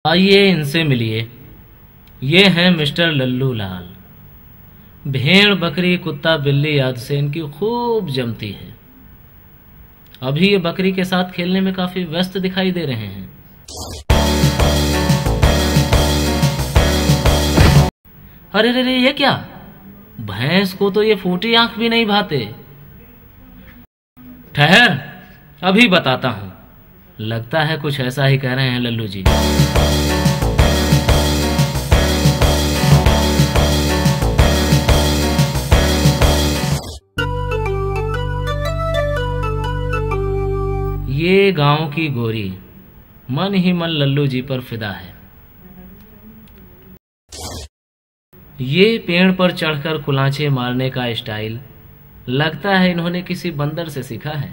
आइए इनसे मिलिए। ये हैं मिस्टर लल्लू लाल। भेड़ बकरी कुत्ता बिल्ली आदि से इनकी खूब जमती है। अभी ये बकरी के साथ खेलने में काफी व्यस्त दिखाई दे रहे हैं। अरे रे ये क्या, भैंस को तो ये फूटी आंख भी नहीं भाते। ठहर, अभी बताता हूं। लगता है कुछ ऐसा ही कह रहे हैं लल्लू जी। ये गांव की गोरी मन ही मन लल्लू जी पर फिदा है। ये पेड़ पर चढ़कर कुलांचे मारने का स्टाइल लगता है इन्होंने किसी बंदर से सीखा है।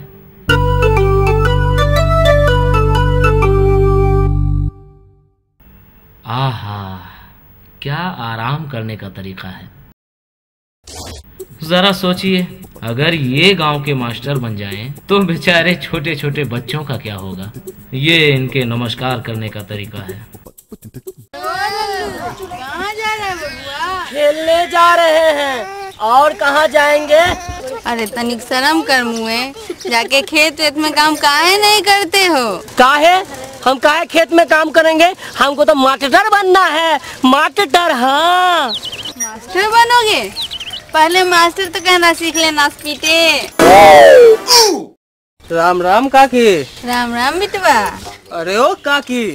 आहा, क्या आराम करने का तरीका है। जरा सोचिए, अगर ये गांव के मास्टर बन जाएं, तो बेचारे छोटे छोटे बच्चों का क्या होगा। ये इनके नमस्कार करने का तरीका है। कहाँ जा रहे हैं बबुआ? खेलने जा रहे हैं। और कहाँ जाएंगे? अरे तनिक शर्म कर मुए, जाके खेत वेत में काम काहे नहीं करते हो? काहे? हम काहे खेत में काम करेंगे? हमको तो मास्टर बनना है। मास्टर? हाँ। मास्टर बनोगे? पहले मास्टर तो कहना सीख लेना पीटे। राम राम काकी। राम राम बिटवा। अरे ओ काकी,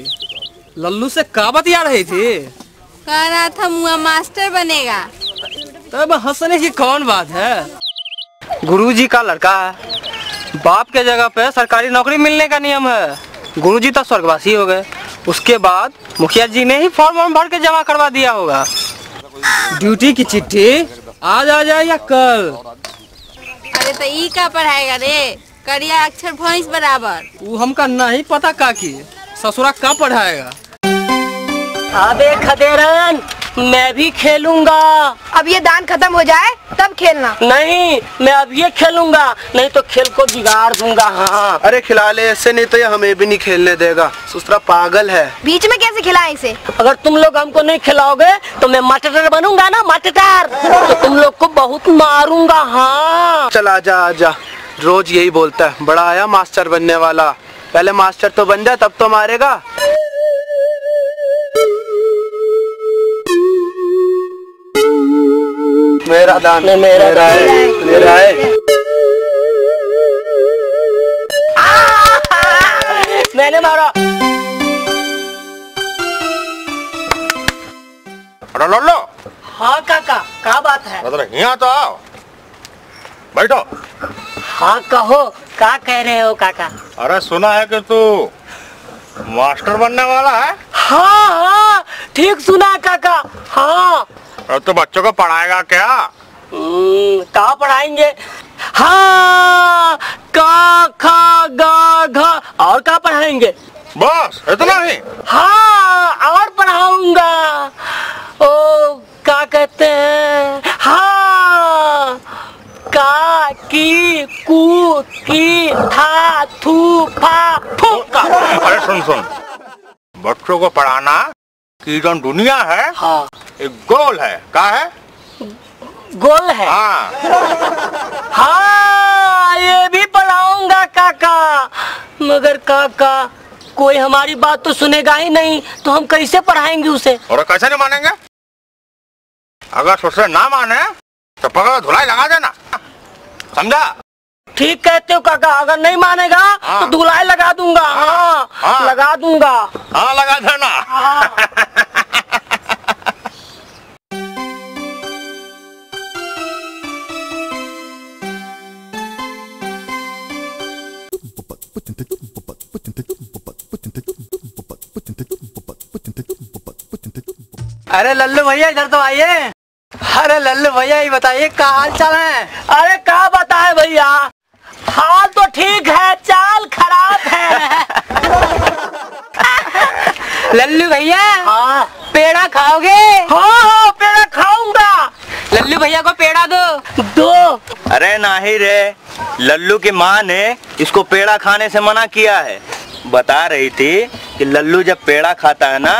लल्लू से का बतिया रही थी? कह रहा था मुआ मास्टर बनेगा। तब हंसने की कौन बात है? गुरुजी का लड़का है, बाप के जगह पे सरकारी नौकरी मिलने का नियम है। गुरुजी तो स्वर्गवासी हो गए, उसके बाद मुखिया जी ने ही फॉर्म भर के जमा करवा दिया होगा। ड्यूटी की चिट्ठी आज आ जाए या कल? अरे तो ई का पढ़ाएगा रे, करिया अक्षर भैंस बराबर। वो हमका नहीं पता काकी, ससुरा का पढ़ाएगा। अबे खदेरन, मैं भी खेलूंगा। अब ये दान खत्म हो जाए तब खेलना। नहीं, मैं अब ये खेलूंगा, नहीं तो खेल को बिगाड़ दूंगा। हाँ। अरे खिला ले, ऐसे नहीं तो ये हमें भी नहीं खेलने देगा। ससुरा पागल है। बीच में कैसे खिलाएं इसे? अगर तुम लोग हमको नहीं खिलाओगे तो मैं मास्टर बनूंगा ना, मास्टर। तो तुम लोग को बहुत मारूंगा। हाँ। चल आजा आजा, रोज यही बोलता है, बड़ा आया मास्टर बनने वाला। पहले मास्टर तो बन जा, तब तो मारेगा। मेरा दान मेरा है, मेरा है। मैंने मारा। अरे लल्लू। हाँ काका, क्या बात है? अरे यहाँ तो आओ, बैठो। हाँ कहो, क्या कह रहे हो काका? अरे सुना है कि तू मास्टर बनने वाला है। हाँ हाँ, ठीक सुना काका। हाँ। और तू बच्चों को पढ़ाएगा क्या? क्या पढ़ाएंगे? हाँ, का खा गा घा। और क्या पढ़ाएंगे? बस इतना ही? हाँ, और पढ़ाऊंगा। ओ क्या कहते हैं? हाँ, का की कू की था थू फा फूक। अरे सुन सुन, बच्चों को पढ़ाना की जो दुनिया है, हाँ, एक गोल है। क्या है? गोल है। हाँ। हाँ, ये भी पढ़ाऊंगा काका। मगर काका, कोई हमारी बात तो सुनेगा ही नहीं, तो हम कैसे पढ़ाएंगे उसे? और कैसे नहीं मानेंगे? अगर ससुर ना माने तो पकड़ धुलाई लगा देना, समझा? ठीक कहते हो काका, अगर नहीं मानेगा हाँ। तो धुलाई लगा दूंगा। हाँ, हाँ। लगा दूंगा। हाँ लगा देना। हाँ। अरे लल्लू भैया इधर तो आइए। अरे लल्लू भैया ये बताइए क्या हाल चाल है? अरे क्या बताए भैया, हाल तो ठीक है, चाल खराब है। लल्लू भैया, हाँ, पेड़ा खाओगे? हाँ हाँ, पेड़ा खाऊंगा। लल्लू भैया को पेड़ा दो। दो। अरे नहीं रे, लल्लू की माँ ने इसको पेड़ा खाने से मना किया है। बता रही थी कि लल्लू जब पेड़ा खाता है ना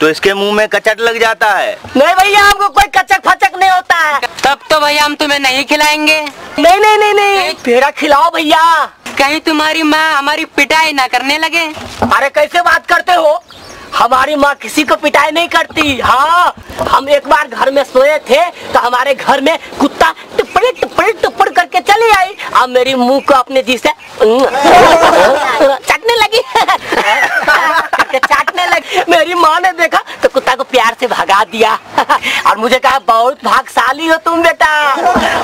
तो इसके मुंह में कचट लग जाता है। नहीं भैया, हमको कोई कचक फचक नहीं होता है। तब तो भैया हम तुम्हें नहीं खिलाएंगे। नहीं नहीं नहीं नहीं, पेड़ा खिलाओ भैया। कहीं तुम्हारी माँ हमारी पिटाई ना करने लगे। अरे कैसे बात करते हो, हमारी माँ किसी को पिटाई नहीं करती। हाँ, हम एक बार घर में सोए थे तो हमारे घर में कुत्ता टुपड़ टुपड़ टुपड़ करके चली आई। अब मेरी मुंह को अपने जी से चाटने लगी चाटने लगी। मेरी माँ ने देखा तो कुत्ता को प्यार से भगा दिया और मुझे कहा बहुत भाग्यशाली हो तुम बेटा।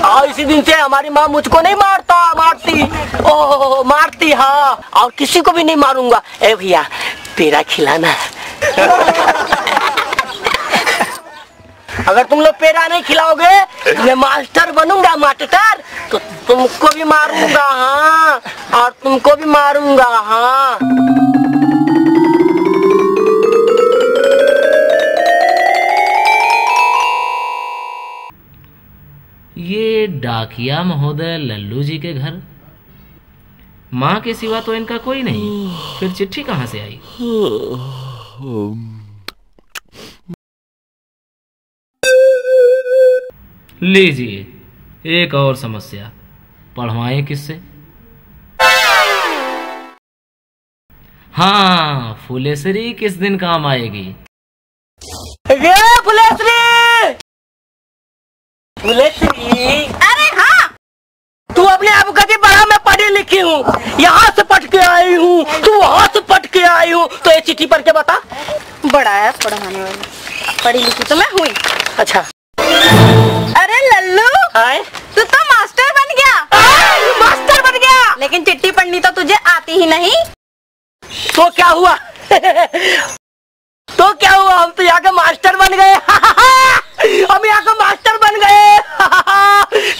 और इसी दिन से हमारी माँ मुझको नहीं मारती। ओह मारती, हाँ, और किसी को भी नहीं मारूंगा। ए भैया पेड़ा खिलाना। अगर तुम लोग पेड़ा नहीं खिलाओगे मैं मास्टर बनूंगा, मास्टर, तो तुमको भी मारूंगा। हाँ, और तुमको भी मारूंगा। हाँ, ये डाकिया महोदय लल्लू जी के घर माँ के सिवा तो इनका कोई नहीं, फिर चिट्ठी कहाँ से आई? लीजिए एक और समस्या, पढ़वाएं किससे? हाँ, फुलेश्वरी किस दिन काम आएगी? ये फुलेश्वरी, फुलेश्वरी। अरे हाँ, तू अपने आप कहती बड़ा मैं पढ़ी लिखी हूँ, यहाँ से पढ़ के आई हूँ, तू वहाँ से पढ़ के आई हूँ, तो ये चिट्ठी पढ़ के बता। बड़ा है पढ़ाने वाली, पढ़ी लिखी तो मैं हुई। अच्छा। अरे लल्लू, तू तो मास्टर बन गया। मास्टर बन गया, लेकिन चिट्ठी पढ़नी तो तुझे आती ही नहीं। तो क्या हुआ? तो क्या हुआ, हम तो यहाँ के मास्टर बन गए। हम यहाँ के मास्टर बन गए।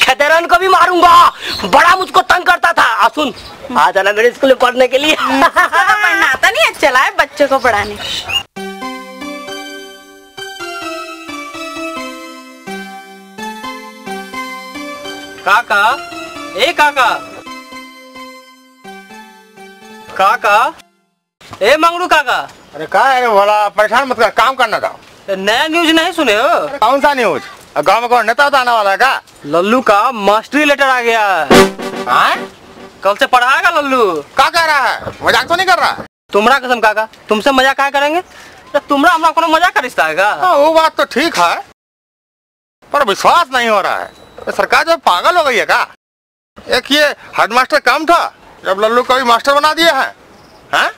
खदेरन को भी मारूंगा, बड़ा मुझको तंग करता था। सुन, आ जाना मेरे स्कूल में पढ़ने के लिए। पढ़ना आता नहीं, चला है बच्चों को पढ़ाने। काका, ए काका, काका, ए मंगरू काका। अरे क्या है बोला, परेशान मत कर, काम करना था। नया न्यूज नहीं सुने हो? कौन सा न्यूज? गांव में कौन नेता आने वाला है क्या? लल्लू का मास्टरी लेटर आ गया। हाँ? कल से पढ़ाएगा लल्लू। क्या कह रहा है, मजाक तो नहीं कर रहा? तुम्हारा कसम काका, तुमसे मजाक क्या करेंगे? तुम्हारा हमारा कोनो मजाक का रिश्ता है? हाँ, वो बात तो ठीक है, पर विश्वास नहीं हो रहा है। सरकार जो पागल हो गई है क्या? एक ये हेडमास्टर कम था, जब लल्लू को भी मास्टर बना दिए हैं। हाँ?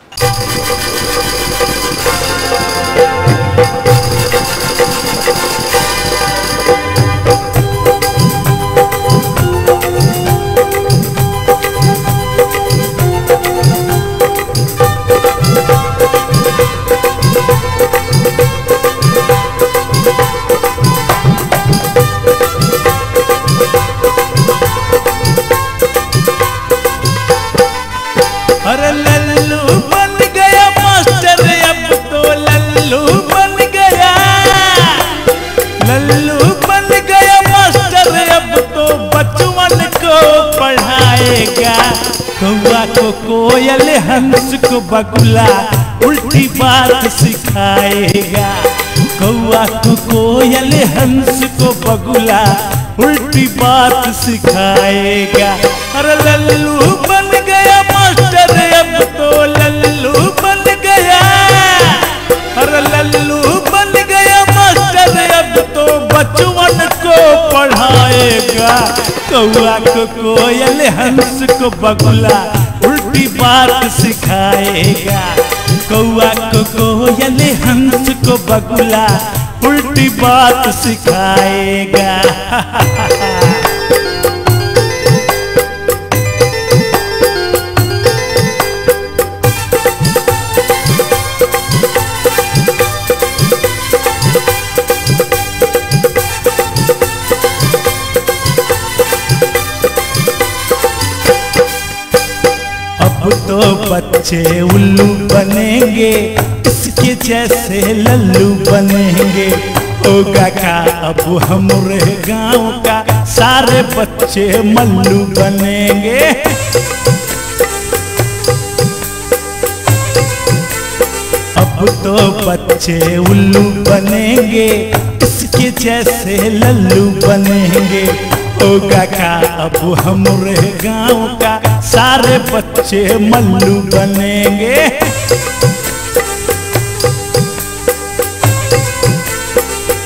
अरे लल्लू बन गया मास्टर, अब तो लल्लू बन गया। लल्लू बन गया मास्टर, अब तो बचपन को पढ़ाएगा। कौवा को कोयल, हंस को बगुला, उल्टी बात सिखाएगा। कौवा को कोयल, हंस को बगुला, उल्टी बात सिखाएगा। अरे लल्लू बन गया मास्टर, अब तो लल्लू बन गया। अरे लल्लू बन गया मास्टर, अब तो बचपन को पढ़ाएगा। कौवा को कोयल, हंस को बगुला, उल्टी बात सिखाएगा। कौवा को कोयल, हंस को बगुला, उल्टी बात सिखाएगा। अब तो बच्चे उल्लू बनेंगे, इसके जैसे लल्लू बनेंगे। होगा का अब हमारे गांव का सारे बच्चे मल्लू बनेंगे। अब तो बच्चे उल्लू बनेंगे, इसके जैसे लल्लू बनेंगे। होगा का अब हमरे गांव का सारे बच्चे मल्लू बनेंगे।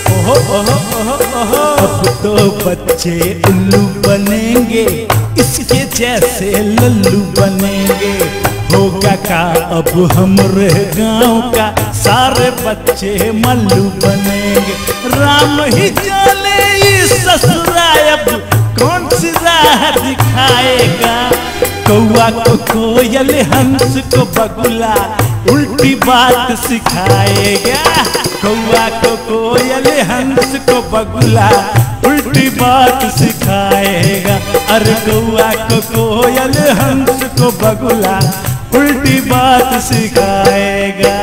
ओहो ओहो ओहो ओहो, अब तो बच्चे उल्लू बनेंगे, इसके जैसे लल्लू बनेंगे। होगा का अब हमरे गांव का सारे बच्चे मल्लू बनेंगे। राम ही जाने ये ससुराल अब कौन सी राह दिखाएगा। कौआ को कोयल हंस को बगुला उल्टी बात सिखाएगा। कौआ को कोयल हंस को बगुला उल्टी बात सिखाएगा। अरे कौआ को कोयल हंस को बगुला उल्टी बात सिखाएगा।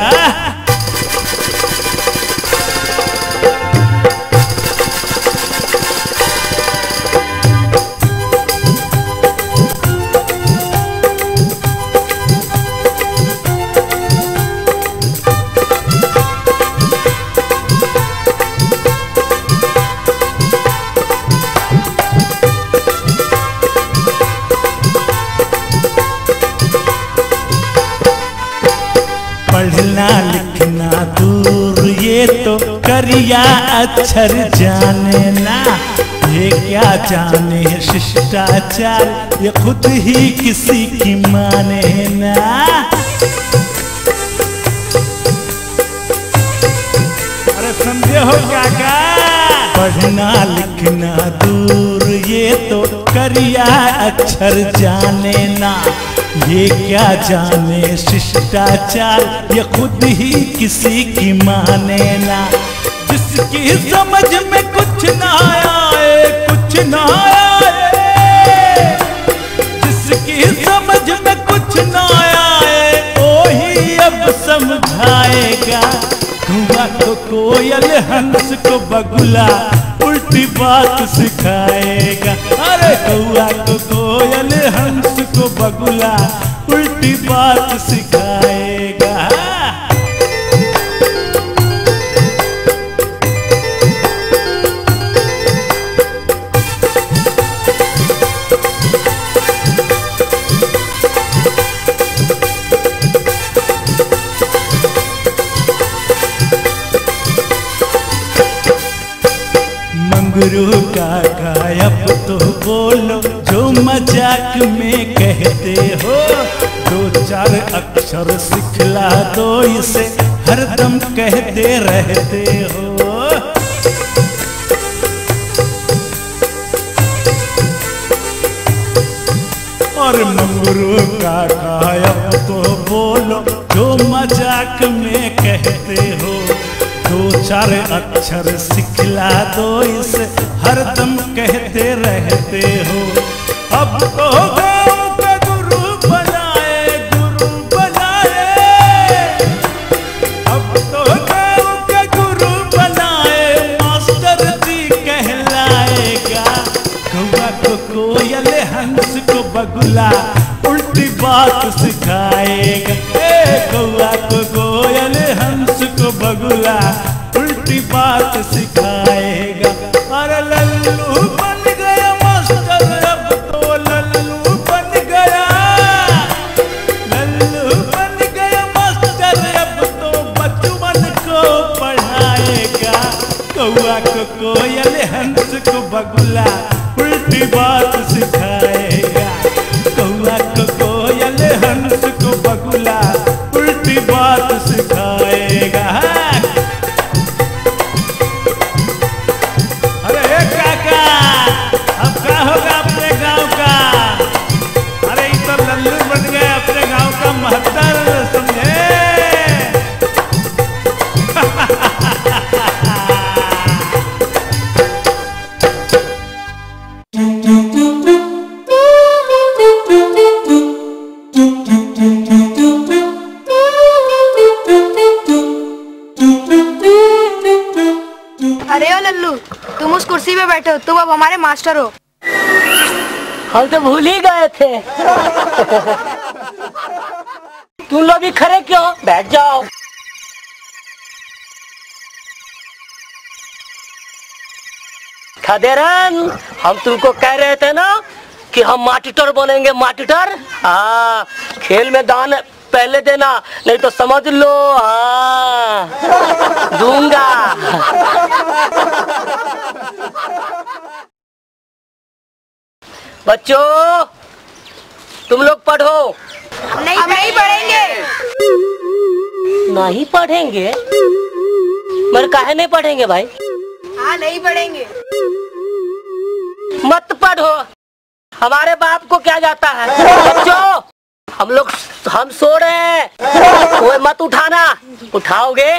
पढ़ना लिखना दूर ये तो करिया अक्षर जाने ना। ये क्या जाने शिष्टाचार ये खुद ही किसी की माने ना। अरे समझे हो काका। पढ़ना लिखना दूर ये तो करिया अक्षर जाने ना। ये क्या जाने शिष्टाचार ये खुद ही किसी की माने ना। जिसकी समझ में कुछ ना आए कुछ ना आए, जिसकी समझ में कुछ ना आए वही अब समझाएगा। कौआ को कोयल हंस को बगुला उल्टी बात सिखाएगा। अरे कौआ को कोयल हंस को बगुला उल्टी बात सिखाएगा। मंगरू काका अब तो बोलो जो मजाक में कहते हो। दो चार अक्षर सिखला दो इसे हरदम कहते रहते हो। और मंगरू काका अब तो बोलो जो मजाक में कहते हो। दो चार अक्षर सिखला दो इसे हरदम कहते रहते हो। अब तो गाँव का गुरु बनाए गुरु बनाए। अब तो गाँव का गुरु बनाए मास्टर जी कहलाएगा। कौआ को कोयल हंस को बगुला उल्टी बात सिखाएगा। कौआ को कोयल हंस को बगुला उल्टी बात सिखाएगा। अरे लल्लू बन गया मास्टर अब तो लल्लू बन गया। लल्लू बन गया मास्टर अब तो बचपन को पढ़ाएगा। कौआ को कोयल हंस को बगुला उल्टी बात सिखाएगा। कौआ को कोयल हंस को बगुला उल्टी बात सिखाएगा। अरे काका अब क्या होगा अपने गांव का। अरे ये तो लल्लू बन गए अपने गांव का महत्तर समझे। अरे ओ लल्लू, तुम उस कुर्सी पे बैठे हो, तुम अब हमारे मास्टर हो। हम तो भूल ही गए थे। तुम लोग भी खड़े क्यों? बैठ जाओ। खदेरन, हम तुमको कह रहे थे ना कि हम मास्टर बनेंगे, मास्टर। हाँ, खेल में दान पहले देना, नहीं तो समझ लो हाँ दूंगा। बच्चों तुम लोग पढ़ो। नहीं पढ़ेंगे। नहीं पढ़ेंगे? मगर काहे नहीं पढ़ेंगे भाई? हाँ नहीं पढ़ेंगे। मत पढ़ो, हमारे बाप को क्या जाता है। बच्चों हम सो रहे हैं, कोई मत उठाना, उठाओगे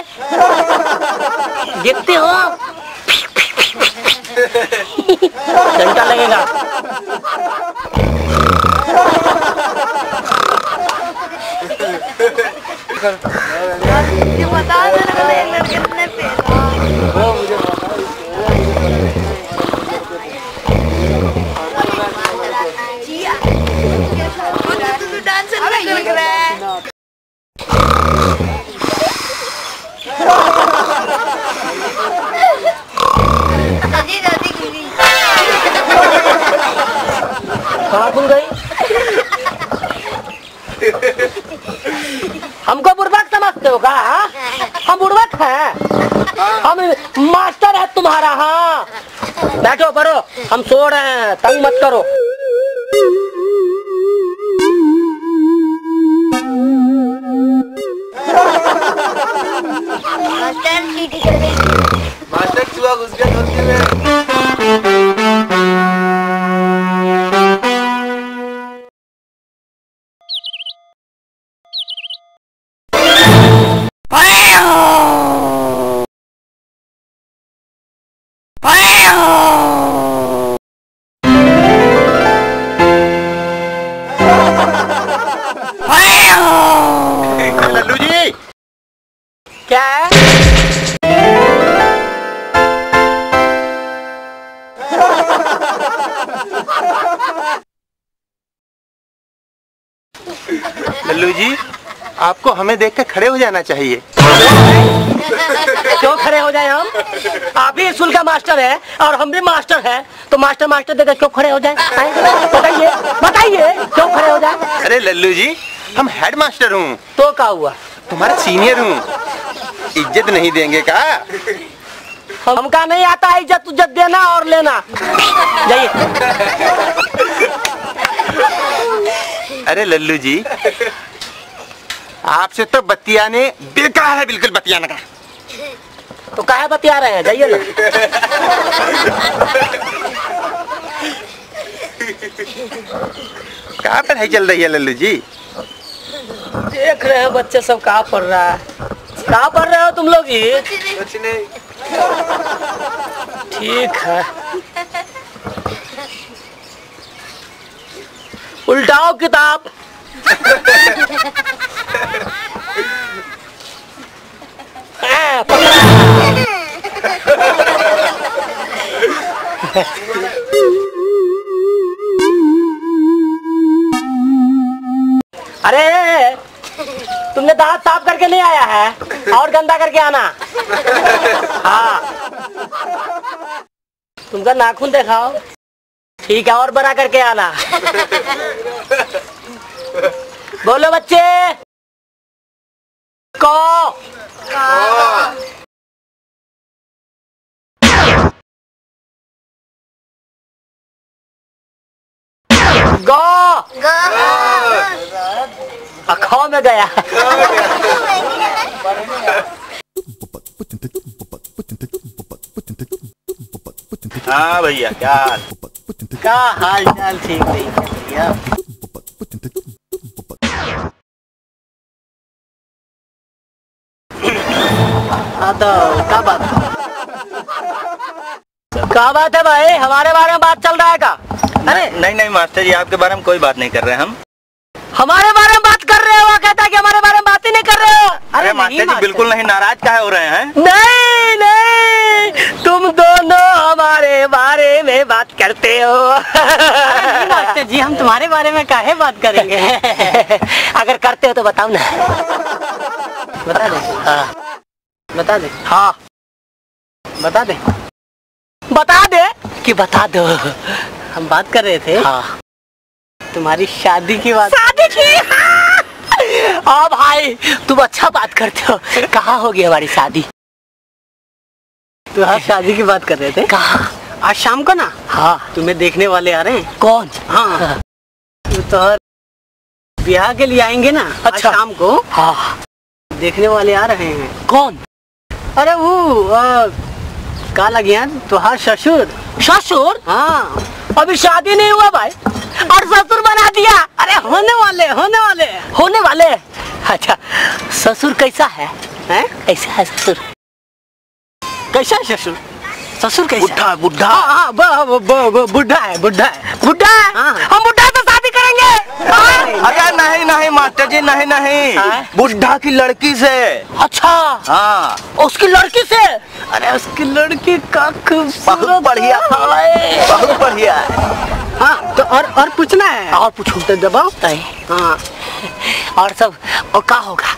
गिरते हो घंटा लगेगा। बता लड़के ने डांसर लग रहा है। कहाँ भूल गई? हमको बुड़बक समझते हो का? हम बुड़बक हैं, हम मास्टर है तुम्हारा। हाँ बैठो पढ़ो, हम सो रहे हैं, तंग मत करो। मास्टर चूहा घुस गया धोती में। लल्लू जी क्या है? लल्लू जी, आपको हमें देख के खड़े हो जाना चाहिए। क्यों खड़े हो जाए हम? आप भी स्कूल का मास्टर है और हम भी मास्टर है, तो मास्टर मास्टर देकर क्यों खड़े हो जाए? बताइए बताइए क्यों खड़े हो जाए? अरे लल्लू जी, हम हेड मास्टर हूँ। तो क्या हुआ? तुम्हारा सीनियर हूँ, इज्जत नहीं देंगे का? हमका नहीं आता इज्जत उज्जत देना और लेना। जाइए। अरे लल्लू जी, आपसे तो बतियाने बेकार है, बिल्कुल बतियाने का। तो काहे बतिया रहे हैं? जाइए ना। कहाँ पढ़ाई चल रही है लल्लू जी? देख रहे हैं बच्चे सब कहाँ पढ़ रहा है। कहाँ पढ़ रहे हो तुम लोग? ये कुछ नहीं। ठीक है, उल्टाओ किताब। अरे तुमने दांत साफ करके नहीं आया है, और गंदा करके आना। हाँ तुमका नाखून दिखाओ। ठीक है, और बड़ा करके आना। बोलो बच्चे। को गो अखो में गया। हाँ भैया, क्या हाल? क्या हाल चाल? ठीक नहीं भैया। हाँ तो क्या बात है भाई? हमारे बारे में बात चल रहा है का? अरे नहीं मास्टर जी, आपके बारे में कोई बात नहीं कर रहे हैं हम। हमारे बारे में बात कर रहे हो? कहता है कि हमारे बारे में बात ही नहीं कर रहे हो। अरे मास्टर जी बिल्कुल नहीं, नाराज काहे हो रहे हैं? नहीं नहीं, तुम दोनों हमारे बारे में बात करते हो। मास्टर जी, हम तुम्हारे बारे में काहे बात करेंगे? अगर करते हो तो बताओ ना। बता दे। हाँ बता दे। हाँ बता दे। बता दे। कि बता दो। हम बात कर रहे थे तुम्हारी शादी की बात। शादी की? हाँ भाई तुम अच्छा बात करते हो। कहाँ होगी हमारी शादी? तो हाँ शादी की बात कर रहे थे। कहाँ? आज शाम को ना। हाँ तुम्हें देखने वाले आ रहे हैं। कौन? हाँ तो ब्याह के लिए आएंगे ना। अच्छा। आज शाम को। हाँ देखने वाले आ रहे हैं। कौन? अरे वो का लगिया तुहार ससुर। ससुर? हाँ अभी शादी नहीं हुआ भाई और ससुर बना दिया। अरे होने वाले। अच्छा ससुर कैसा है? हैं? कैसा है ससुर? कैसा है ससुर? ससुर कैसा? बुढ़ा बुढ़ा। हाँ बुढ़ा है। बुढ़ा है? हाँ। हम बुढ़ा से शादी करेंगे। अरे नहीं नहीं मास्टर जी, नहीं नहीं, बुढ़ा की लड़की से। अच्छा हाँ उसकी लड़की से? अरे उसकी लड़की का बहुत बढ़िया, बहुत बढ़िया। हाँ तो और पूछना है? और पूछो तो दबाओ। हाँ और सब और क्या होगा?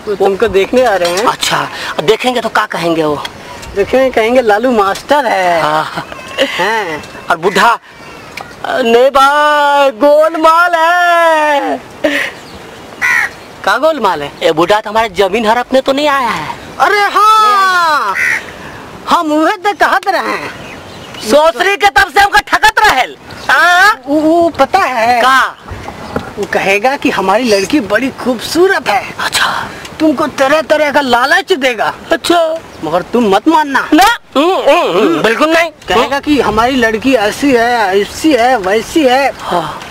वो तुमको देखने आ रहे हैं। अच्छा देखेंगे तो क्या कहेंगे? वो देखेंगे कहेंगे लालू मास्टर है। हैं। और बुढ़ा? नहीं भाई गोलमाल है। का गोलमाल है? ये बुढ़ा तो हमारे जमीन हड़पने तो नहीं आया है? अरे हाँ हम उहे तो कहत रहे हैं। सोसरी के तब से हमका ठगत रहेल। वो पता है का? वो कहेगा कि हमारी लड़की बड़ी खूबसूरत है। अच्छा तुमको तरह तरह का लालच देगा। अच्छा मगर तुम मत मानना ना। बिल्कुल नहीं। कहेगा कि हमारी लड़की ऐसी है वैसी है।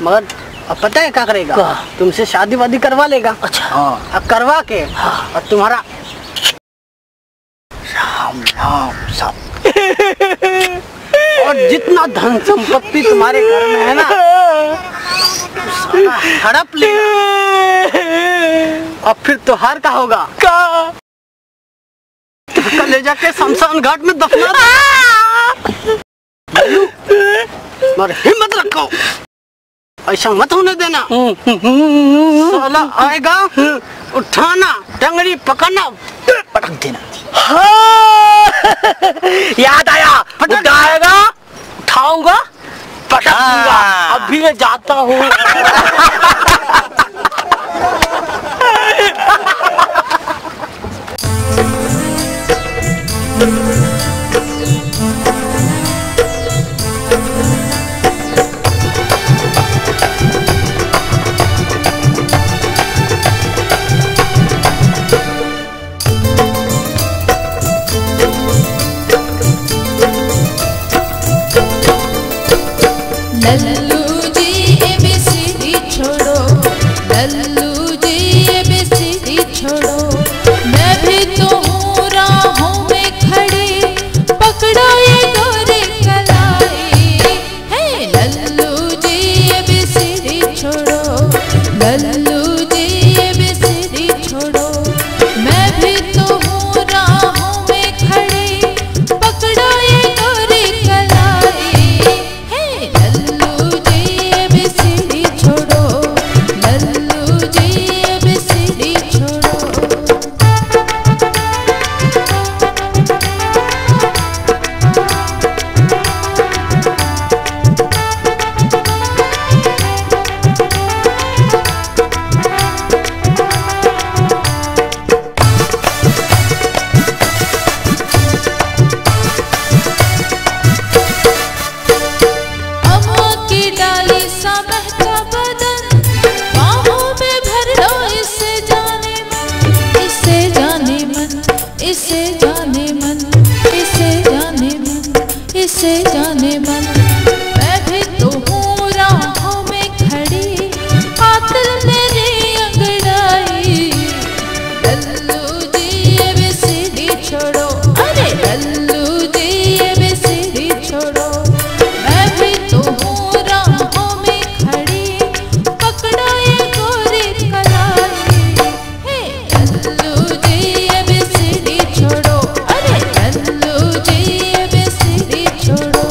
मगर अब पता है क्या करेगा? तुमसे शादी वादी करवा लेगा। अच्छा अब करवा के और तुम्हारा राम सब और जितना धन संपत्ति तुम्हारे घर में है ना सारा हड़प लेगा। अब फिर त्योहार का होगा का? तो ले जाके शमशान घाट में दफना और हिम्मत रखो, ऐसा मत होने देना। साला आएगा उठाना टंगड़ी पकड़ना पटक देना। हाँ याद आया। उठाएगा उठाऊंगा पटक दूंगा। अभी मैं जाता हूँ। लल्लू जी ABCD छोड़ो, लल्लू जी ABCD छोड़ो, मैं भी तो हूँ राहों में खड़ी, पकड़ो ये गोरी कलाई। हे लल्लू जी ABCD छोड़ो, लल्लू जी ABCD छोड़ो, मैं भी तो हूँ राहों में खड़ी, पकड़ो ये गोरी कलाई। हे लल्लू जी ABCD छोड़ो, लल्लू जी ABCD छोड़ो। अम्मा की डाली सा महका बदन, बाहों में भर लो इसे जाने मन, इसे जाने मन, इसे जाने मन, इसे जाने मन, इसे जाने मन। मैं भी तो हूँ राहों में खड़ी, आतिल मेरी अंगड़ाई। लल्लू जी ABCD छोड़ो, अरे लल्लू जी ABCD छोड़ो, मैं भी तो हूँ राहों में खड़ी, पकड़ो ये गोरी कलाई। हे लल्लू जी ABCD छोड़ो, अरे लल्लू जी ABCD छोड़ो।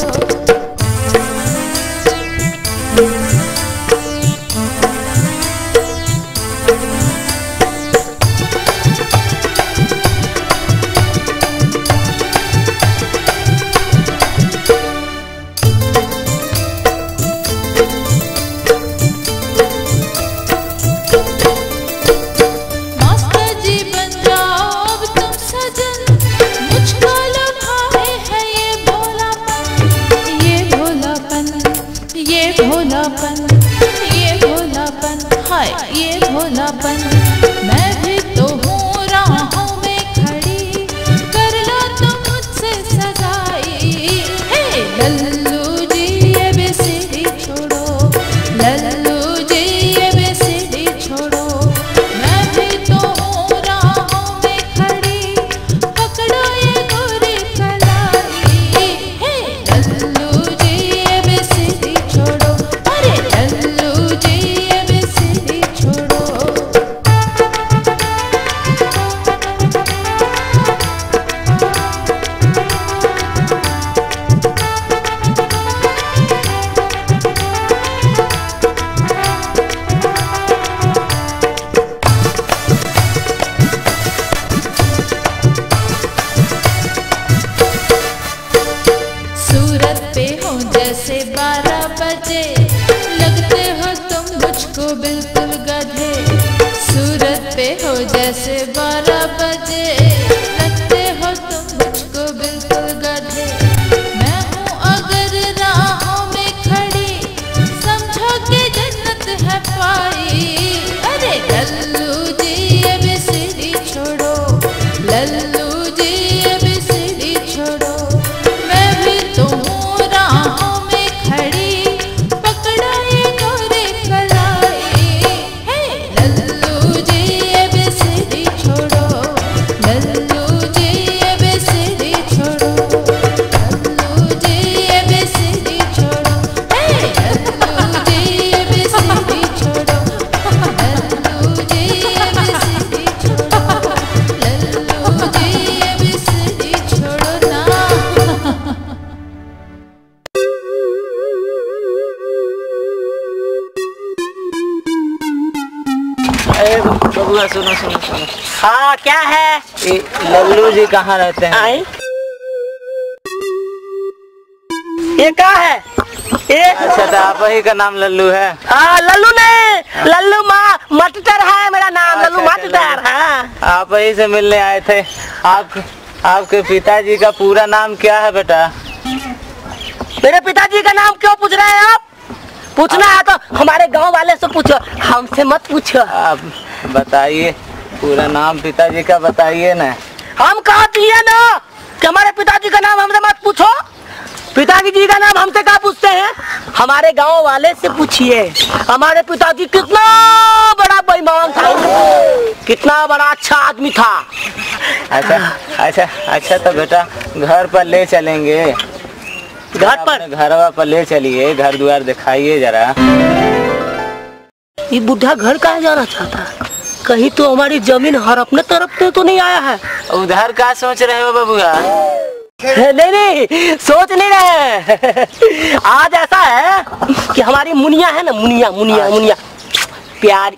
जैसे 12 बजे, लगते हो तुम मुझको बिल्कुल गधे। मैं हूँ अगर राहों में खड़ी, समझो कि जन्नत है पाई। अरे लल्लू जी ABCD छोड़ो, लल्लू जी ABCD छोड़ो। मैं भी तो हूँ राहों में खड़ी, पकड़ा ये गोरे कलाई। हे लल्लू जी ABCD छोड़ो, लल्लू जी ABCD छोड़ो, लल्लू जी ABCD छोड़ो। हे लल्लू जी ABCD छोड़ो, लल्लू जी ABCD छोड़ो, लल्लू जी ABCD छोड़ो ना। बबुआ सुनो सुनो सुनो, हाँ क्या है? ये लल्लू जी कहाँ रहते हैं? आई ये क्या है? ये अच्छा तो आप ही का नाम लल्लू है? हाँ लल्लू नहीं, लल्लू मटर है मेरा नाम। लल्लू मटर। हाँ आप ही से मिलने आए थे। आपके पिताजी का पूरा नाम क्या है बेटा? मेरे पिताजी का नाम क्यों पूछ रहे हैं आप? पूछना है तो हमारे गांव वाले से पूछो, हमसे मत पूछो। आप बताइए पूरा नाम पिताजी का बताइए ना। हम कहा दिए ना कि हमारे पिताजी का नाम हमसे मत पूछो। पिताजी जी का नाम हमसे क्या पूछते हैं? हमारे गांव वाले से पूछिए। हमारे पिताजी कितना बड़ा बेईमान था, कितना बड़ा अच्छा आदमी था। अच्छा अच्छा अच्छा तो बेटा घर पर ले चलेंगे, घर पर? घरवा पर ले चलिए, घर द्वार दिखाइए जरा। ये बुढ़ा घर कहाँ जाना चाहता है? कहीं तो हमारी जमीन हड़पने तरफ तो नहीं आया है? उधर क्या सोच रहे हो बबुआ? नहीं सोच नहीं रहे। आज ऐसा है कि हमारी मुनिया है ना, मुनिया प्यारी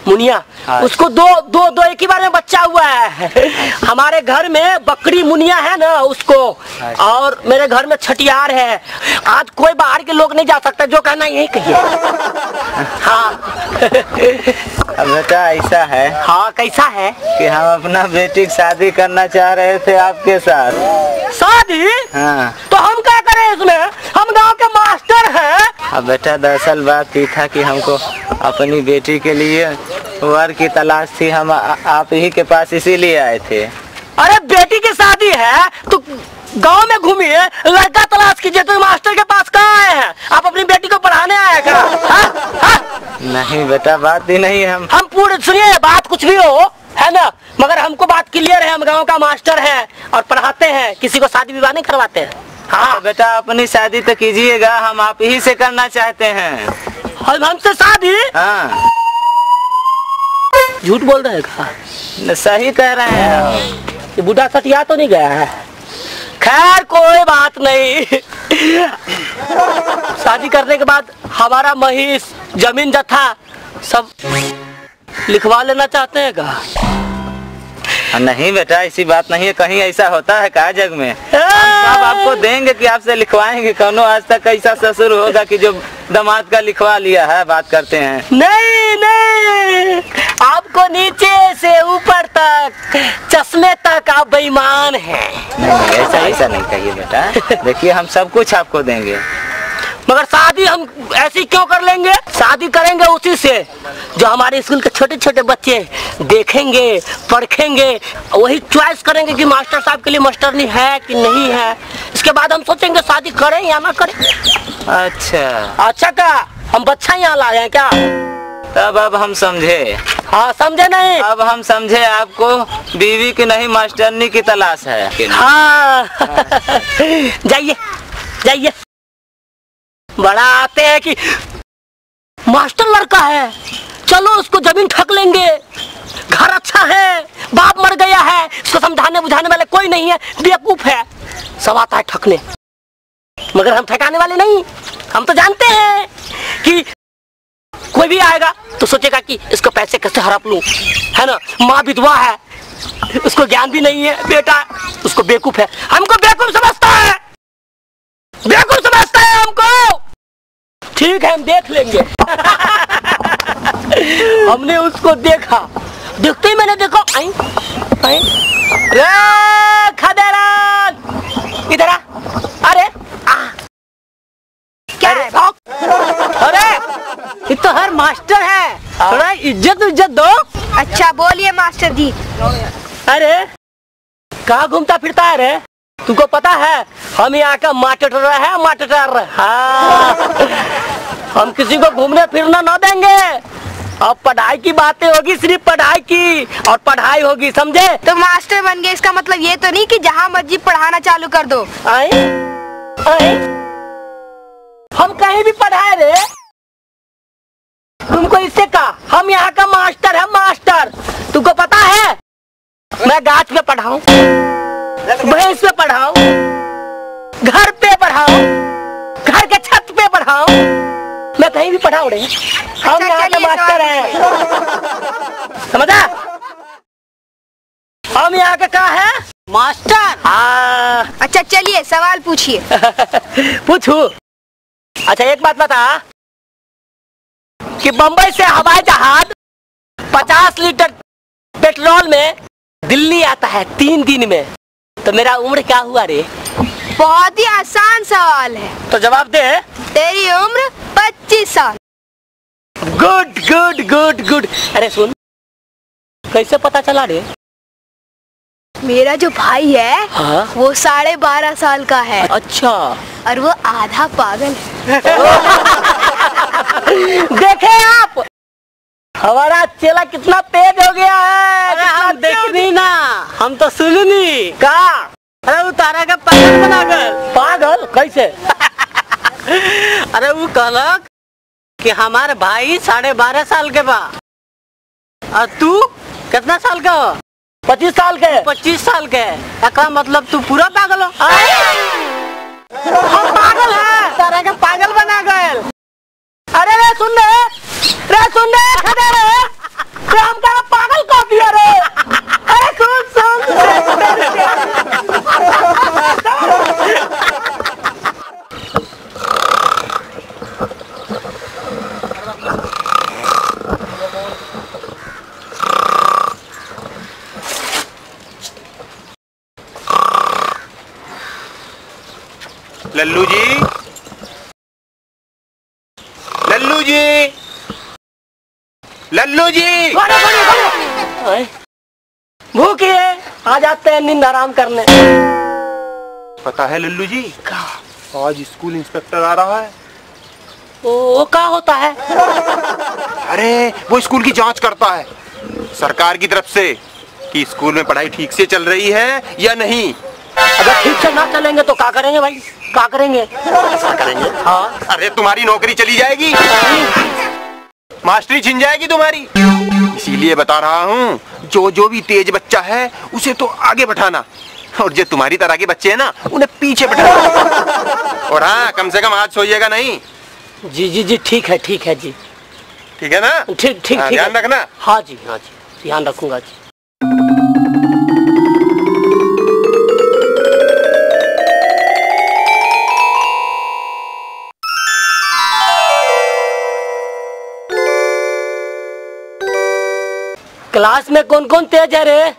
मुनिया, उसको दो एक ही बार में बच्चा हुआ है। हमारे घर में बकरी मुनिया है ना उसको, और मेरे घर में छठियार है। आज कोई बाहर के लोग नहीं जा सकते, जो कहना यही कहिए। हाँ बेटा ऐसा है। हाँ कैसा है? कि हम अपना बेटी की शादी करना चाह रहे थे आपके साथ। शादी? हाँ तो हम क्या करें इसमें? हम गांव के मास्टर हैं। अब बेटा दरअसल बात ये था कि हमको अपनी बेटी के लिए वर की तलाश थी, हम आप ही के पास इसीलिए आए थे। अरे बेटी की शादी है तो गांव में घूमिए, लड़का तलाश कीजिए। तो मास्टर के पास कहाँ आए हैं? आप अपनी बेटी को पढ़ाने आए क्या? नहीं बेटा बात ही नहीं है। हम पूरे सुनिए, बात कुछ भी हो है ना, मगर हमको बात क्लियर है। हम गांव का मास्टर है और पढ़ाते हैं, किसी को शादी विवाह नहीं करवाते हैं। हाँ बेटा अपनी शादी तो कीजिएगा, हम आप ही से करना चाहते हैं। हमसे शादी? हाँ झूठ बोल रहे हैं? सही कह रहे हैं। ये बूढ़ा सटिया तो नहीं गया है? खैर कोई बात नहीं। शादी करने के बाद हमारा महिष जमीन जथा सब लिखवा लेना चाहते हैं का? नहीं बेटा ऐसी बात नहीं है, कहीं ऐसा होता है का जग में? सब आपको देंगे कि आपसे लिखवाएंगे। कौनो आज तक ऐसा ससुर होगा कि जो दामाद का लिखवा लिया है? बात करते हैं। नहीं आपको नीचे से ऊपर तक, चश्मे तक आप बेईमान हैं। नहीं ऐसा नहीं कहिए बेटा। देखिए हम सब कुछ आपको देंगे, मगर शादी हम ऐसी क्यों कर लेंगे? शादी करेंगे उसी से जो हमारे स्कूल के छोटे छोटे बच्चे देखेंगे, परखेंगे, वही चॉइस करेंगे कि मास्टर साहब के लिए मास्टरनी है कि नहीं है। इसके बाद हम सोचेंगे शादी करें या ना करें। अच्छा क्या हम बच्चा यहाँ लाए हैं क्या? तब अब हम समझे। हाँ समझे नहीं? अब हम समझे आपको बीवी की नहीं मास्टरनी की तलाश है। हाँ जाइए जाइए। बड़ा आते हैं कि मास्टर लड़का है, चलो उसको जमीन ठग लेंगे, घर अच्छा है, बाप मर गया है, इसको समझाने बुझाने वाले कोई नहीं है, बेवकूफ है, सब आता है ठगने। मगर हम ठगाने वाले नहीं। हम तो जानते हैं कि कोई भी आएगा तो सोचेगा कि इसको पैसे कैसे हड़प लूं, है ना। माँ विधवा है, उसको ज्ञान भी नहीं है, बेटा उसको बेवकूफ है, हमको बेवकूफ समझता है, बेवकूफ समझता है हमको। ठीक है हम देख लेंगे। हमने उसको देखा, देखते ही मैंने देखो आई आई रे खदेरान इधर आ। अरे क्या है? अरे ये तो हर मास्टर है, थोड़ा इज्जत दो। अच्छा बोलिए मास्टर जी। अरे कहाँ घूमता फिरता है रे? तुमको पता है हम यहाँ का मास्टर है, मास्टर। हाँ हम किसी को घूमने फिरना ना देंगे। अब पढ़ाई की बातें होगी, सिर्फ पढ़ाई की, और पढ़ाई होगी, समझे? तो मास्टर बन गए इसका मतलब ये तो नहीं कि जहाँ मर्जी पढ़ाना चालू कर दो। आए? आए? हम कहीं भी पढ़ाए रे, तुमको इससे कहा हम यहाँ का मास्टर है, मास्टर। तुमको पता है मैं गाछ पे पढ़ाऊं, भैंस पे पढ़ाऊं, घर पे पढ़ाऊं, घर के छत पे पढ़ाऊं, मैं कहीं भी पढ़ाऊं रे। हम यहाँ के मास्टर हैं, समझा? हम यहाँ के क्या है? मास्टर। हाँ। अच्छा चलिए सवाल पूछिए। पूछू। अच्छा एक बात बता कि बम्बई से हवाई जहाज 50 लीटर पेट्रोल में दिल्ली आता है 3 दिन में, तो मेरा उम्र क्या हुआ रे? बहुत ही आसान सवाल है। तो जवाब दे। तेरी उम्र 25 साल। Good good good good. अरे सुन, कैसे पता चला रे? मेरा जो भाई है हाँ? वो 12.5 साल का है। अच्छा। और वो आधा पागल है। देखे आप हमारा चेला कितना तेज हो गया है। अरे हम देखनी ना, हम तो सुननी का। अरे वो तारा का पागल बना गए। पागल कैसे? अरे वो कहलक कि हमारे भाई 12.5 साल के बा, और तू कितना साल का हो? 25 साल के। 25 साल के। का मतलब तू पूरा पागल हो? हम पागल है, तारा का पागल बना गए। अरे रे सुन रे खड़े रे हम का पागल कर दिया रे। अरे सुन लल्लू जी, लल्लू जी, लल्लू जी। भूख है, आ जाते हैं नींद आराम करने। पता है लल्लू जी, आज स्कूल इंस्पेक्टर आ रहा है। वो क्या होता है? अरे वो स्कूल की जांच करता है सरकार की तरफ से कि स्कूल में पढ़ाई ठीक से चल रही है या नहीं। अगर ठीक से ना चलेंगे तो क्या करेंगे भाई? क्या करेंगे? ऐसा करेंगे। हाँ। अरे तुम्हारी नौकरी चली जाएगी, मास्टरी छिन जाएगी तुम्हारी। इसीलिए बता रहा हूँ, जो भी तेज बच्चा है उसे तो आगे बैठाना, और जो तुम्हारी तरह के बच्चे हैं ना उन्हें पीछे बैठाना। और हाँ, कम से कम आज सोइएगा नहीं। जी जी जी ठीक है जी। ठीक है ना? ठीक ठीक। ध्यान रखना। हाँ जी ध्यान रखूंगा जी। क्लास में कौन कौन तेज है रे?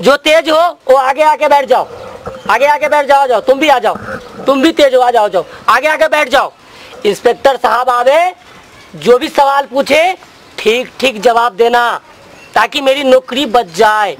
जो तेज हो वो आगे आके बैठ जाओ, आगे बैठ जाओ। तुम भी आ जाओ, तुम भी तेज हो, आ जाओ आगे बैठ जाओ। इंस्पेक्टर साहब आवे, जो भी सवाल पूछे ठीक ठीक जवाब देना, ताकि मेरी नौकरी बच जाए।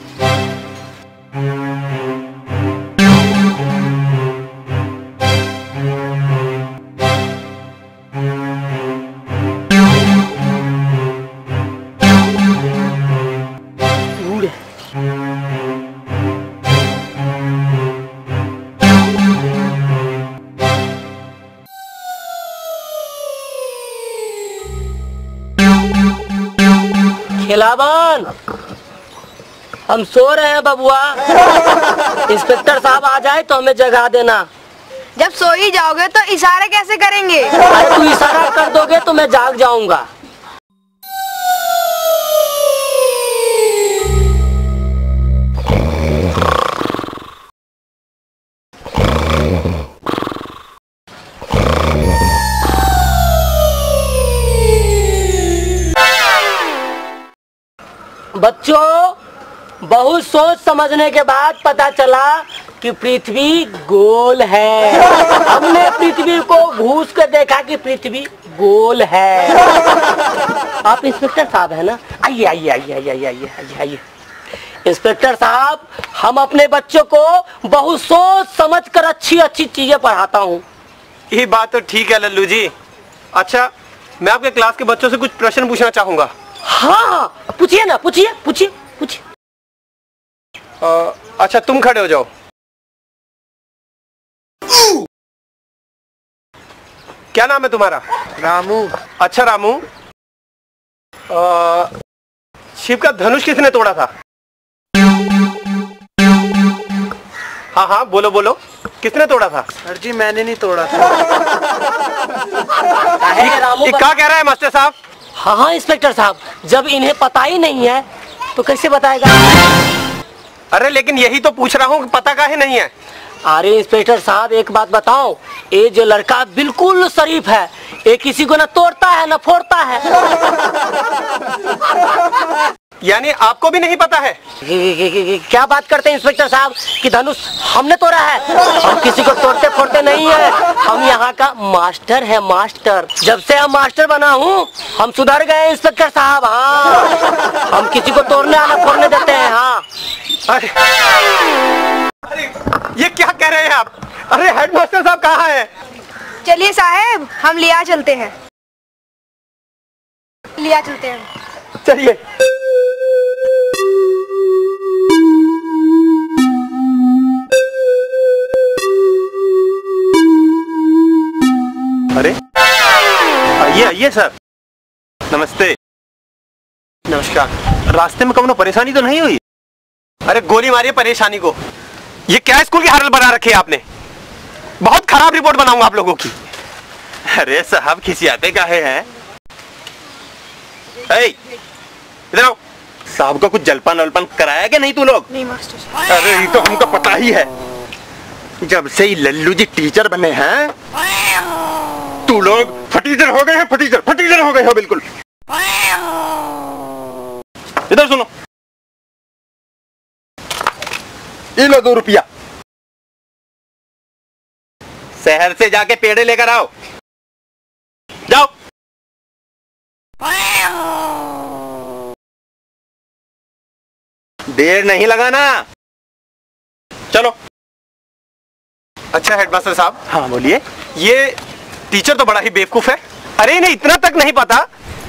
खिलावन, हम सो रहे हैं बबुआ। इंस्पेक्टर साहब आ जाए तो हमें जगा देना। जब सो ही जाओगे तो इशारा कैसे करेंगे? अरे तू इशारा कर दोगे तो मैं जाग जाऊंगा। बच्चों, बहुत सोच समझने के बाद पता चला कि पृथ्वी गोल है। हमने पृथ्वी को घूस कर देखा कि पृथ्वी गोल है। आप इंस्पेक्टर साहब है ना? आइए आइए आइए आइए आइए आइए आइए। इंस्पेक्टर साहब, हम अपने बच्चों को बहुत सोच समझ कर अच्छी अच्छी चीजें पढ़ाता हूँ। ये बात तो ठीक है लल्लू जी। अच्छा, मैं आपके क्लास के बच्चों से कुछ प्रश्न पूछना चाहूंगा। हाँ, पूछिए ना, पूछिए पूछिए पूछिए। अच्छा, तुम खड़े हो जाओ। क्या नाम है तुम्हारा? रामू। अच्छा रामू, शिव का धनुष किसने तोड़ा था? हाँ हाँ, बोलो बोलो, किसने तोड़ा था? सर जी, मैंने नहीं तोड़ा था। रामू क्या कह रहा है मास्टर साहब? हाँ हाँ इंस्पेक्टर साहब, जब इन्हें पता ही नहीं है तो कैसे बताएगा? अरे लेकिन यही तो पूछ रहा हूँ कि पता काहे नहीं है? अरे इंस्पेक्टर साहब, एक बात बताओ, ये जो लड़का बिल्कुल शरीफ है, ये किसी को न तोड़ता है न फोड़ता है। यानी आपको भी नहीं पता है? क्या बात करते हैं इंस्पेक्टर साहब कि धनुष हमने तोड़ा है? हम किसी को तोड़ते फोड़ते नहीं है। हम यहाँ का मास्टर है, मास्टर। जब से हम मास्टर बना हूँ हम सुधर गए इंस्पेक्टर साहब। हाँ, हम किसी को तोड़ने आना फोड़ने देते हैं। हाँ। अरे ये क्या कह रहे हैं आप? अरे हेडमास्टर साहब कहाँ हैं? चलिए साहब, हम लिया चलते हैं। लिया चलते हैं। चलिए। अरे आइए आइए सर। नमस्ते। नमस्कार। रास्ते में कौनो परेशानी तो नहीं हुई? अरे गोली मारिए परेशानी को। ये क्या स्कूल की हालत बना रखी है आपने? बहुत खराब रिपोर्ट बनाऊंगा आप लोगों की। अरे साहब, खिसियाते काहे हैं? इधर आओ। साहब को कुछ जलपान वलपान कराया कि नहीं तू लोग? नहीं मास्टर साहब। अरे ये तो हमको पता ही है। जब से ही लल्लू जी टीचर बने हैं तू लोग फटीचर हो गए हैं। फटीचर हो गए हो बिल्कुल। इधर सुनो, ये लो 2 रुपया। शहर से जाके पेड़े लेकर आओ। जाओ। देर नहीं लगाना, चलो। अच्छा हेडमास्टर साहब। हाँ बोलिए। ये टीचर तो बड़ा ही बेवकूफ है। अरे इन्हें इतना तक नहीं पता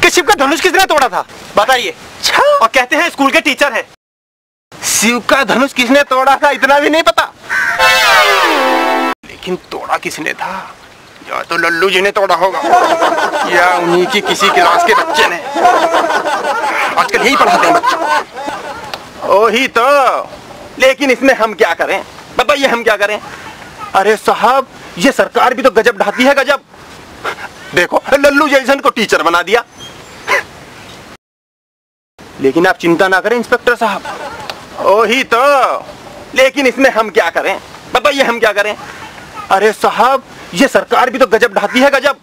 कि शिव का धनुष किसने तोड़ा था, बताइए। और कहते हैं स्कूल के टीचर हैं। शिव का धनुष किसने तोड़ा था इतना भी नहीं पता। लेकिन तोड़ा किसने था? या तो लल्लू जी ने तोड़ा होगा या उन्हीं की किसी क्लास के बच्चे ने। आजकल यही पढ़ाते हैं बच्चे। ओही तो। लेकिन इसमें हम क्या करें बताइए, हम क्या करें? अरे साहब, ये सरकार भी तो गजब ढाती है, गजब। देखो लल्लू जैसन को टीचर बना दिया। लेकिन आप चिंता ना करें इंस्पेक्टर साहब। ओही तो। लेकिन इसमें हम क्या करें बताइए, हम क्या करें? अरे साहब, ये सरकार भी तो गजब ढाती है, गजब।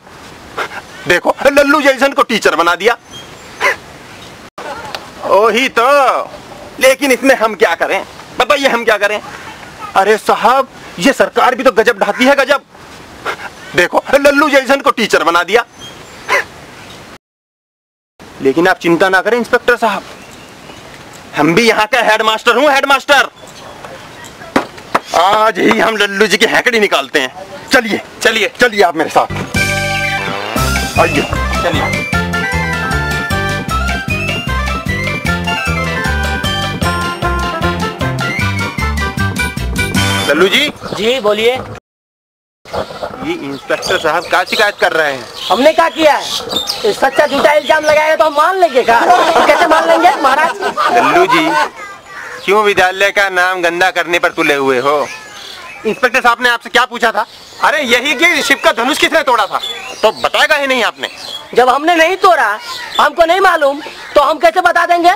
देखो लल्लू जैसन को टीचर बना दिया। ओही तो। लेकिन इसमें हम क्या करें बताइए, हम क्या करें? अरे साहब, ये सरकार भी तो गजब ढाती है, गजब। देखो लल्लू जैसन को टीचर बना दिया। लेकिन आप चिंता ना करें इंस्पेक्टर साहब, हम भी यहाँ का हेडमास्टर हूँ, हेडमास्टर। आज ही हम लल्लू जी की हैकड़ी निकालते हैं। चलिए चलिए चलिए, आप मेरे साथ आइए। चलिए। लल्लू जी। जी बोलिए। ये इंस्पेक्टर साहब क्या शिकायत कर रहे हैं? हमने क्या किया है? सच्चा झूठा इल्जाम लगाएगा तो हम मान लेंगे क्या? हम कैसे मान लेंगे महाराज? लल्लू जी, क्यों विद्यालय का नाम गंदा करने पर तुले हुए हो? इंस्पेक्टर साहब ने आपसे क्या पूछा था? अरे यही कि शिव का धनुष किसने तोड़ा था, तो बताएगा ही नहीं आपने। जब हमने नहीं तोड़ा, हमको नहीं मालूम, तो हम कैसे बता देंगे?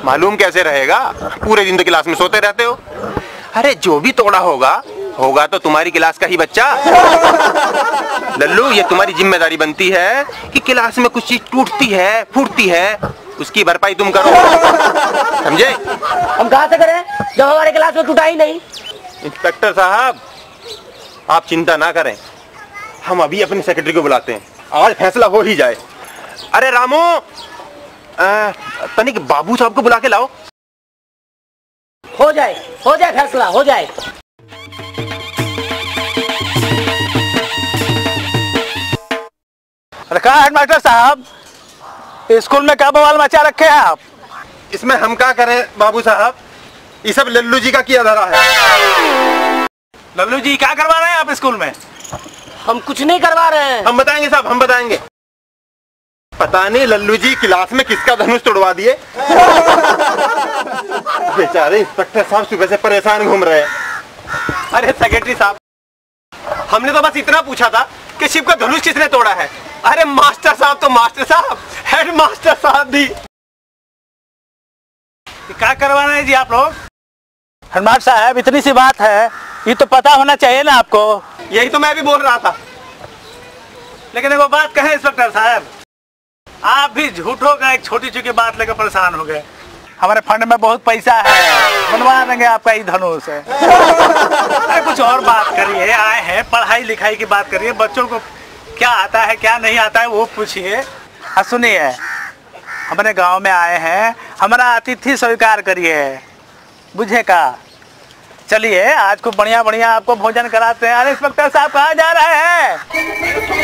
मालूम कैसे रहेगा? पूरे दिन तो क्लास में सोते रहते हो। अरे जो भी तोड़ा होगा तो तुम्हारी क्लास का ही बच्चा। लल्लू, ये तुम्हारी जिम्मेदारी बनती है कि क्लास में कुछ चीज टूटती है फूटती है उसकी भरपाई तुम करो, समझे? हम कहाँ से करें जब हमारे क्लास में टूटा ही नहीं। इंस्पेक्टर साहब आप चिंता ना करें, हम अभी अपने सेक्रेटरी को बुलाते हैं, आज फैसला हो ही जाए। अरे रामू तनिक बाबू साहब को बुला के लाओ। हो जाए फैसला हो जाए। अरे कहा हेडमास्टर साहब, स्कूल में क्या बवाल मचा रखे हैं आप? इसमें हम क्या करें बाबू साहब, ये सब लल्लू जी का किया धरा है। लल्लू जी क्या करवा रहे हैं आप स्कूल में? हम कुछ नहीं करवा रहे हैं। हम बताएंगे साहब, हम बताएंगे। पता नहीं लल्लू जी क्लास में किसका धनुष तोड़वा दिए। बेचारे इंस्पेक्टर साहब सुबह से परेशान घूम रहे हैं। अरे सेक्रेटरी साहब, हमने तो बस इतना पूछा था कि शिव का धनुष किसने तोड़ा है। अरे मास्टर साहब तो मास्टर साहब, हेड मास्टर साहब भी। क्या करवाना है जी आप लोग? हेडमास्टर साहब इतनी सी बात है, ये तो पता होना चाहिए ना आपको। यही तो मैं भी बोल रहा था। लेकिन वो बात कहें इंस्पेक्टर साहब, आप भी झूठों का एक छोटी छोटी बात लेकर परेशान हो गए। हमारे फंड में बहुत पैसा है, बनवा देंगे आपका ये धनुष है। अरे कुछ और बात करिए, आए हैं पढ़ाई लिखाई की बात करिए, बच्चों को क्या आता है क्या नहीं आता है वो पूछिए। सुनिए, हमारे गांव में आए हैं, हमारा अतिथि स्वीकार करिए, बुझे का? चलिए आज को बढ़िया बढ़िया आपको भोजन कराते हैं। अरे इंस्पेक्टर साहब कहाँ जा रहे हैं?